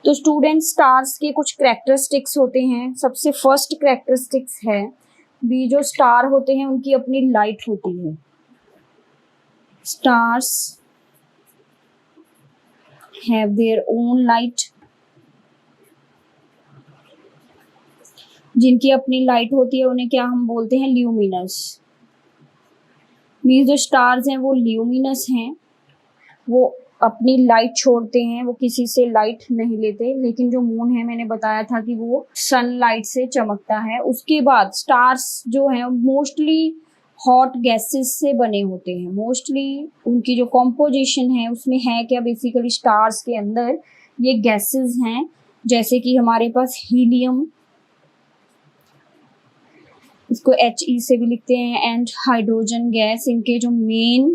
तो student, stars के कुछ कैरेक्टरिस्टिक्स होते हैं। सबसे फर्स्ट कैरेक्टरिस्टिक्स है भी, जो स्टार होते हैं उनकी अपनी लाइट होती है। Stars have their own light, जिनकी अपनी लाइट होती है उन्हें क्या हम बोलते हैं? ल्यूमिनस। मीन्स जो स्टार्स हैं वो ल्यूमिनस हैं, वो अपनी लाइट छोड़ते हैं, वो किसी से लाइट नहीं लेते। लेकिन जो मून है, मैंने बताया था कि वो सनलाइट से चमकता है। उसके बाद स्टार्स जो हैं मोस्टली हॉट गैसेस से बने होते हैं। मोस्टली उनकी जो कॉम्पोजिशन है उसमें है क्या, बेसिकली स्टार्स के अंदर ये गैसेस हैं, जैसे कि हमारे पास हीलियम, इसको He से भी लिखते हैं, एंड हाइड्रोजन गैस, इनके जो मेन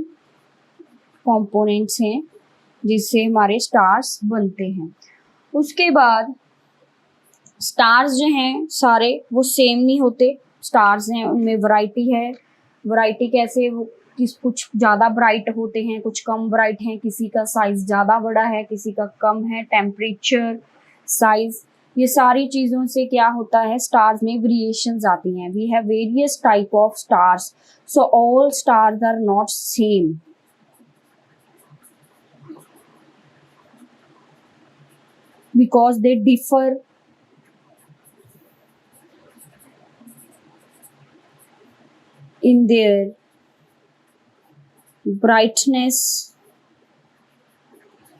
कंपोनेंट्स हैं जिससे हमारे स्टार्स बनते हैं। उसके बाद स्टार्स जो हैं सारे वो सेम नहीं होते। स्टार्स हैं उनमें वैरायटी है। वैरायटी कैसे? वो कुछ ज़्यादा ब्राइट होते हैं, कुछ कम ब्राइट हैं, किसी का साइज ज़्यादा बड़ा है, किसी का कम है। टेम्परेचर, साइज, ये सारी चीज़ों से क्या होता है, स्टार्स में वेरिएशंस आती हैं। We have various type of stars, so all stars are not same. Because they differ in their brightness,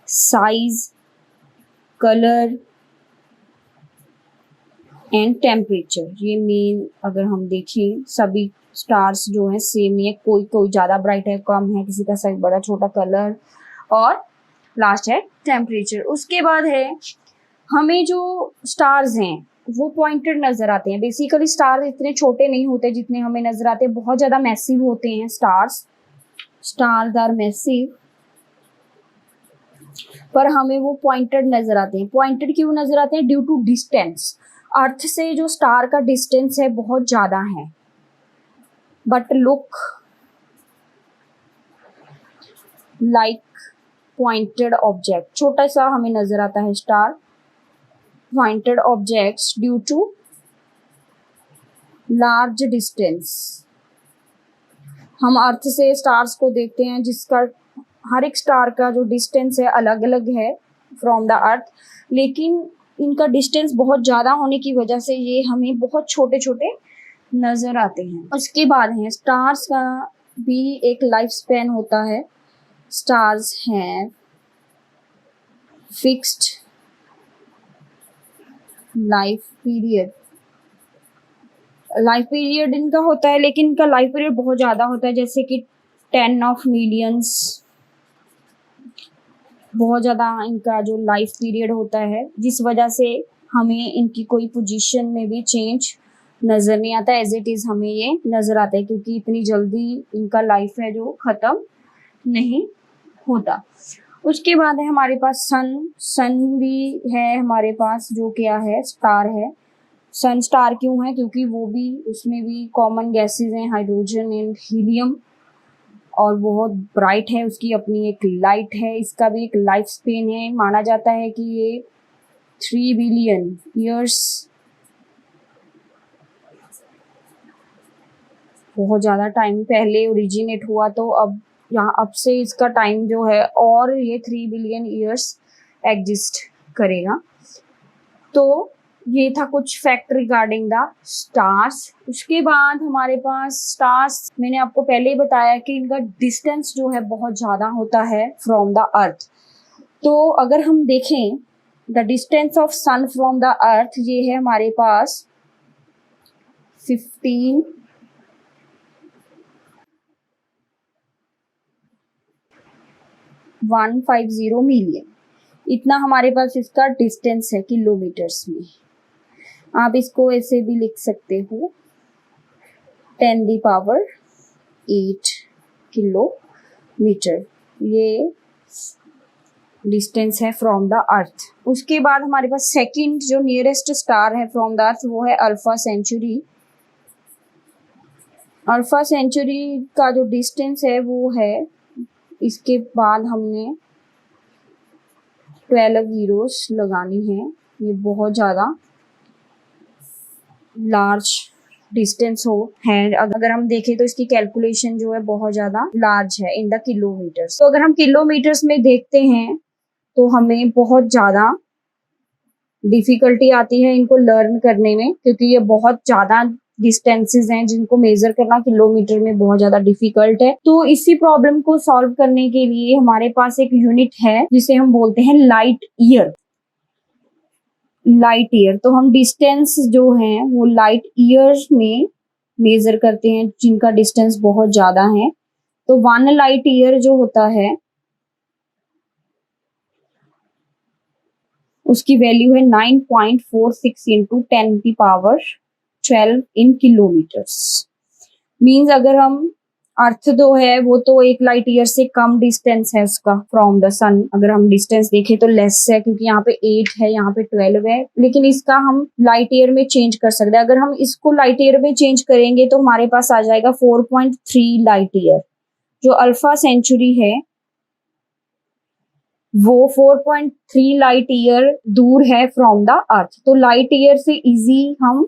size, color and temperature. ये मेन, अगर हम देखें सभी स्टार्स जो हैं सेम नहीं है। कोई ज़्यादा ब्राइट है, कम है, किसी का साइज बड़ा छोटा, कलर, और लास्ट है टेम्परेचर। उसके बाद है हमें जो स्टार्स हैं वो पॉइंटेड नजर आते हैं। बेसिकली स्टार्स इतने छोटे नहीं होते जितने हमें नजर आते हैं, बहुत ज्यादा मैसिव होते हैं स्टार्स आर मैसिव, पर हमें वो पॉइंटेड नजर आते हैं। पॉइंटेड क्यों नजर आते हैं? Due to distance. अर्थ से जो स्टार का डिस्टेंस है बहुत ज्यादा है, but look like pointed object. छोटा सा हमें नजर आता है star, pointed objects due to large distance। हम अर्थ से स्टार्स को देखते हैं जिसका हर एक स्टार का जो डिस्टेंस है अलग अलग है फ्रॉम द अर्थ, लेकिन इनका डिस्टेंस बहुत ज़्यादा होने की वजह से ये हमें बहुत छोटे छोटे नज़र आते हैं। उसके बाद है स्टार्स का भी एक लाइफ स्पैन होता है। स्टार्स हैं फिक्स्ड लाइफ पीरियड इनका होता है, लेकिन इनका लाइफ पीरियड बहुत ज़्यादा होता है, जैसे कि 10 ऑफ मिलियंस। बहुत ज़्यादा इनका जो लाइफ पीरियड होता है, जिस वजह से हमें इनकी कोई पोजीशन में भी चेंज नज़र नहीं आता। एज इट इज़ हमें ये नज़र आता है, क्योंकि इतनी जल्दी इनका लाइफ है जो ख़त्म नहीं होता। उसके बाद है हमारे पास सन भी है हमारे पास, जो क्या है, स्टार है। सन स्टार क्यों है? क्योंकि वो भी, उसमें भी कॉमन गैसेस हैं, हाइड्रोजन एंड हीलियम, और बहुत ब्राइट है, उसकी अपनी एक लाइट है। इसका भी एक लाइफ स्पेन है। माना जाता है कि ये 3 बिलियन ईयर्स, बहुत ज़्यादा टाइम पहले ओरिजिनेट हुआ, तो अब से इसका टाइम जो है और ये 3 बिलियन ईयर्स एग्जिस्ट करेगा। तो ये था कुछ फैक्ट रिगार्डिंग द स्टार्स। उसके बाद हमारे पास स्टार्स, मैंने आपको पहले ही बताया कि इनका डिस्टेंस जो है बहुत ज़्यादा होता है फ्रॉम द अर्थ। तो अगर हम देखें the distance of sun from the earth, ये है हमारे पास 150 मिलियन। इतना हमारे पास इसका डिस्टेंस है किलोमीटर्स में। आप इसको ऐसे भी लिख सकते हो, 10⁸ किलोमीटर, ये डिस्टेंस है फ्रॉम द अर्थ। उसके बाद हमारे पास सेकंड जो नियरेस्ट स्टार है फ्रॉम द अर्थ, वो है अल्फा सेंचुरी। अल्फा सेंचुरी का जो डिस्टेंस है वो है, इसके बाद हमने 12 जीरोस लगानी है। ये बहुत ज़्यादा लार्ज डिस्टेंस है। अगर हम देखें तो इसकी कैलकुलेशन जो है बहुत ज़्यादा लार्ज है इन द किलोमीटर्स। तो अगर हम किलोमीटर्स में देखते हैं तो हमें बहुत ज़्यादा डिफिकल्टी आती है इनको लर्न करने में, क्योंकि ये बहुत ज़्यादा डिस्टेंसेस हैं जिनको मेजर करना किलोमीटर में बहुत ज्यादा डिफिकल्ट है। तो इसी प्रॉब्लम को सॉल्व करने के लिए हमारे पास एक यूनिट है जिसे हम बोलते हैं लाइट ईयर। लाइट ईयर, तो हम डिस्टेंस जो है वो लाइट ईयर्स में मेजर करते हैं जिनका डिस्टेंस बहुत ज्यादा है। तो 1 लाइट ईयर जो होता है उसकी वैल्यू है 9.46 इंटू 10⁻12 इन किलोमीटर्स। मीन्स अगर हम अर्थ जो है वो तो 1 लाइट ईयर से कम डिस्टेंस है उसका फ्रॉम द सन। अगर हम डिस्टेंस देखें तो लेस है, क्योंकि यहाँ पे 8 है, यहाँ पे 12 है, लेकिन इसका हम लाइट ईयर में चेंज कर सकते हैं। अगर हम इसको लाइट ईयर में चेंज करेंगे तो हमारे पास आ जाएगा 4.3 लाइट ईयर। जो अल्फा सेंचुरी है वो 4.3 लाइट ईयर दूर है फ्रॉम द अर्थ। तो लाइट ईयर से इजी हम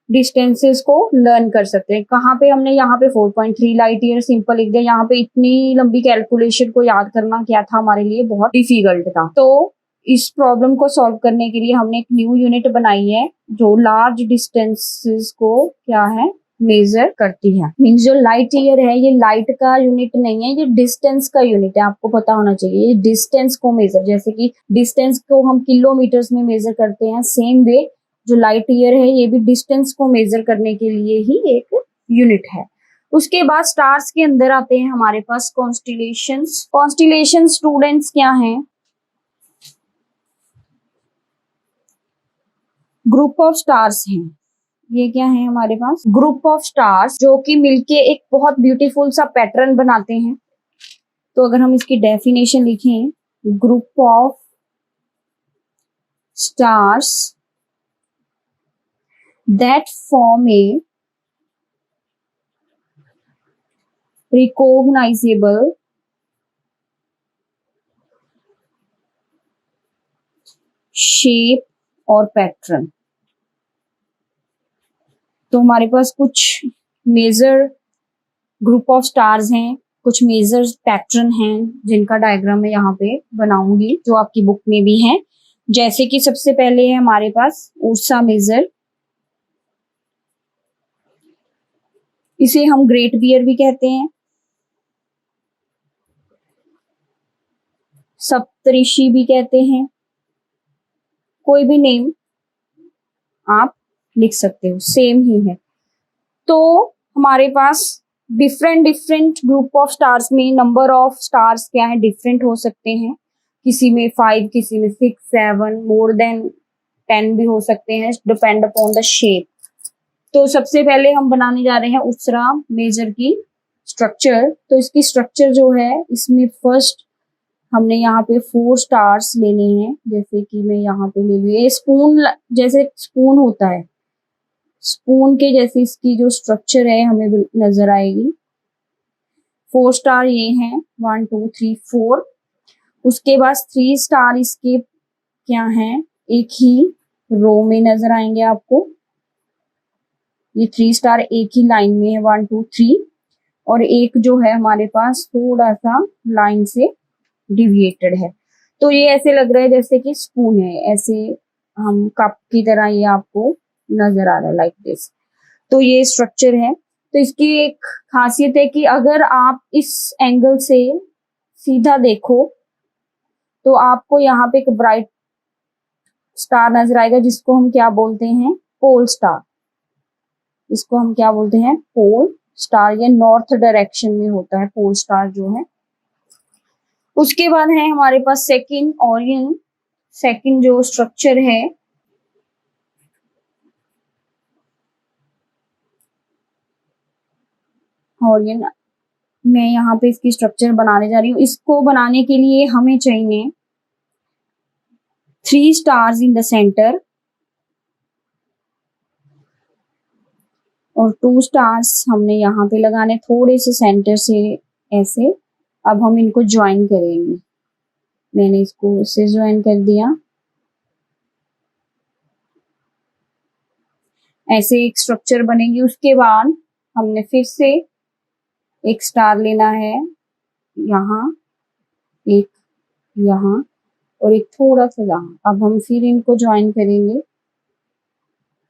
डिस्टेंसेस को लर्न कर सकते हैं। कहाँ पे हमने यहाँ पे 4.3 लाइट ईयर सिंपल लिख दिया। यहाँ पे इतनी लंबी कैलकुलेशन को याद करना क्या था हमारे लिए, बहुत डिफिकल्ट था। तो इस प्रॉब्लम को सॉल्व करने के लिए हमने एक न्यू यूनिट बनाई है जो लार्ज डिस्टेंसेस को क्या है मेजर करती है। मीन्स जो लाइट ईयर है ये लाइट का यूनिट नहीं है, ये डिस्टेंस का यूनिट है। आपको पता होना चाहिए ये डिस्टेंस को मेजर, जैसे कि डिस्टेंस को हम किलोमीटर्स में मेजर करते हैं, सेम वे जो लाइट ईयर है ये भी डिस्टेंस को मेजर करने के लिए ही एक यूनिट है। उसके बाद स्टार्स के अंदर आते हैं हमारे पास कॉन्स्टिलेशंस। कॉन्स्टिलेशन स्टूडेंट्स क्या हैं? ग्रुप ऑफ स्टार्स हैं। ये क्या है हमारे पास? ग्रुप ऑफ स्टार्स जो कि मिलके एक बहुत ब्यूटीफुल सा पैटर्न बनाते हैं। तो अगर हम इसकी डेफिनेशन लिखें, group of stars that form a recognizable shape और पैटर्न। तो हमारे पास कुछ मेजर ग्रुप ऑफ स्टार्स हैं, कुछ मेजर पैटर्न हैं जिनका डायग्राम मैं यहाँ पे बनाऊंगी जो आपकी बुक में भी है। जैसे कि सबसे पहले है हमारे पास उर्सा मेजर, इसे हम ग्रेट बियर भी कहते हैं, सप्तऋषि भी कहते हैं, कोई भी नेम आप लिख सकते हो, सेम ही है। तो हमारे पास डिफरेंट ग्रुप ऑफ स्टार्स में नंबर ऑफ स्टार्स क्या है डिफरेंट हो सकते हैं। किसी में 5, किसी में 6, 7, मोर देन 10 भी हो सकते हैं, डिपेंड अपॉन द शेप। तो सबसे पहले हम बनाने जा रहे हैं उर्सा मेजर की स्ट्रक्चर। तो इसकी स्ट्रक्चर जो है इसमें फर्स्ट हमने यहाँ पे 4 स्टार्स लेने हैं। जैसे कि मैं यहाँ पे ले लूँ, ये स्पून जैसे स्पून होता है, स्पून के जैसे इसकी जो स्ट्रक्चर है हमें नजर आएगी। 4 स्टार ये हैं, 1 2 3 4। उसके बाद 3 स्टार इसके क्या हैं, एक ही रो में नजर आएंगे आपको। ये 3 स्टार एक ही लाइन में है, 1 2 3। और एक जो है हमारे पास थोड़ा सा लाइन से डिविएटेड है। तो ये ऐसे लग रहा है जैसे कि स्पून है, ऐसे हम कप की तरह ये आपको नजर आ रहा है लाइक दिस। तो ये स्ट्रक्चर है। तो इसकी एक खासियत है कि अगर आप इस एंगल से सीधा देखो तो आपको यहाँ पे एक ब्राइट स्टार नजर आएगा जिसको हम क्या बोलते हैं, पोल स्टार। इसको हम क्या बोलते हैं, पोल स्टार। ये नॉर्थ डायरेक्शन में होता है पोल स्टार जो है। उसके बाद है हमारे पास सेकंड ओरियन। सेकंड जो स्ट्रक्चर है ओरियन, मैं यहाँ पे इसकी स्ट्रक्चर बनाने जा रही हूँ। इसको बनाने के लिए हमें चाहिए 3 स्टार्स इन द सेंटर और 2 स्टार्स हमने यहाँ पे लगाने थोड़े से सेंटर से ऐसे। अब हम इनको ज्वाइन करेंगे। मैंने इसको इससे ज्वाइन कर दिया। ऐसे एक स्ट्रक्चर बनेगी। उसके बाद हमने फिर से एक स्टार लेना है, यहाँ एक, यहाँ और एक थोड़ा सा यहाँ। अब हम फिर इनको ज्वाइन करेंगे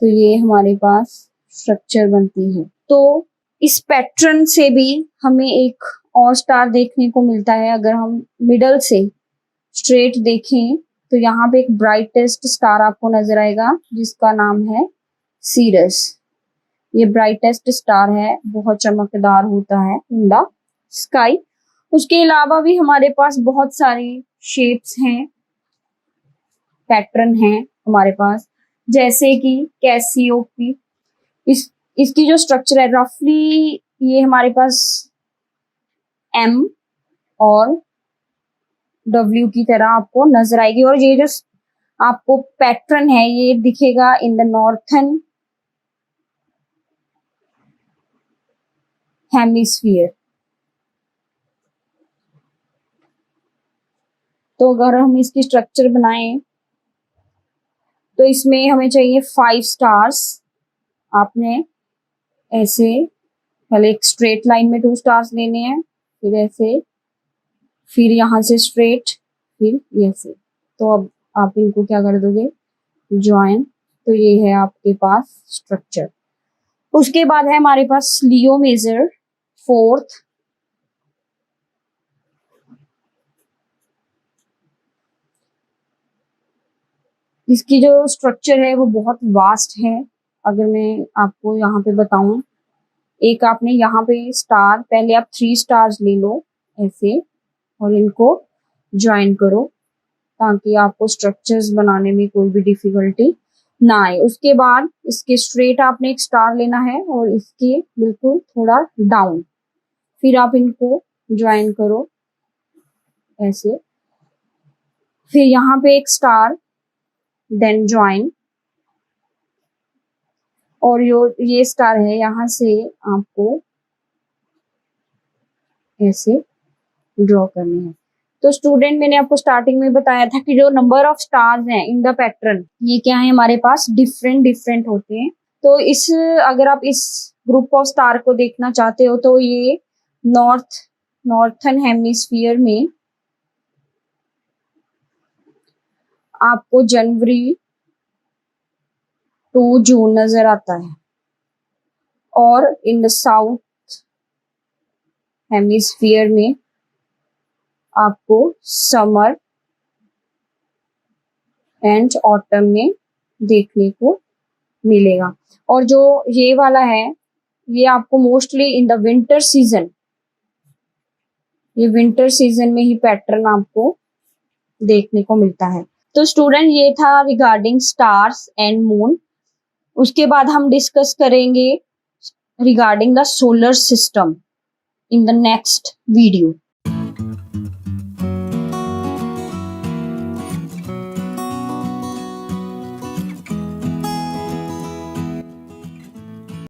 तो ये हमारे पास स्ट्रक्चर बनती है। तो इस पैटर्न से भी हमें एक और स्टार देखने को मिलता है। अगर हम मिडल से स्ट्रेट देखें तो यहाँ पे एक ब्राइटेस्ट स्टार आपको नजर आएगा जिसका नाम है सीरस। ये ब्राइटेस्ट स्टार है, बहुत चमकदार होता है इन द स्काई। उसके अलावा भी हमारे पास बहुत सारी शेप्स हैं, पैटर्न हैं हमारे पास, जैसे कि कैसियोपी। इसकी जो स्ट्रक्चर है रफली ये हमारे पास एम और डब्ल्यू की तरह आपको नजर आएगी। और ये जो आपको पैटर्न है ये दिखेगा इन द नॉर्थन हेमिस्फीयर। तो अगर हम इसकी स्ट्रक्चर बनाएं तो इसमें हमें चाहिए 5 स्टार्स। आपने ऐसे पहले एक स्ट्रेट लाइन में 2 स्टार्स लेने हैं, फिर ऐसे, फिर यहाँ से स्ट्रेट, फिर ऐसे। तो अब आप इनको क्या कर दोगे, ज्वाइन। तो ये है आपके पास स्ट्रक्चर। उसके बाद है हमारे पास लियो मेजर 4th। इसकी जो स्ट्रक्चर है वो बहुत वास्ट है। अगर मैं आपको यहाँ पे बताऊं, एक आपने यहाँ पे स्टार, पहले आप 3 स्टार्स ले लो ऐसे और इनको ज्वाइन करो ताकि आपको स्ट्रक्चर्स बनाने में कोई भी डिफिकल्टी ना आए। उसके बाद इसके स्ट्रेट आपने एक स्टार लेना है और इसके बिल्कुल थोड़ा डाउन, फिर आप इनको ज्वाइन करो ऐसे, फिर यहाँ पे एक स्टार, देन ज्वाइन। और ये स्टार है, यहाँ से आपको ऐसे ड्रॉ करनी है। तो स्टूडेंट, मैंने आपको स्टार्टिंग में बताया था कि जो नंबर ऑफ स्टार्स हैं इन द पैटर्न, ये क्या है हमारे पास डिफरेंट होते हैं। तो अगर आप इस ग्रुप ऑफ स्टार को देखना चाहते हो तो ये नॉर्थन हेमिस्फीयर में आपको जनवरी टू जून नजर आता है, और इन द साउथ हेमिस्फीयर में आपको समर एंड ऑटम में देखने को मिलेगा। और जो ये वाला है ये आपको mostly in the winter season, ये विंटर सीजन में ही पैटर्न आपको देखने को मिलता है। तो स्टूडेंट, ये था रिगार्डिंग स्टार्स एंड मून। उसके बाद हम डिस्कस करेंगे regarding the solar system in the next video.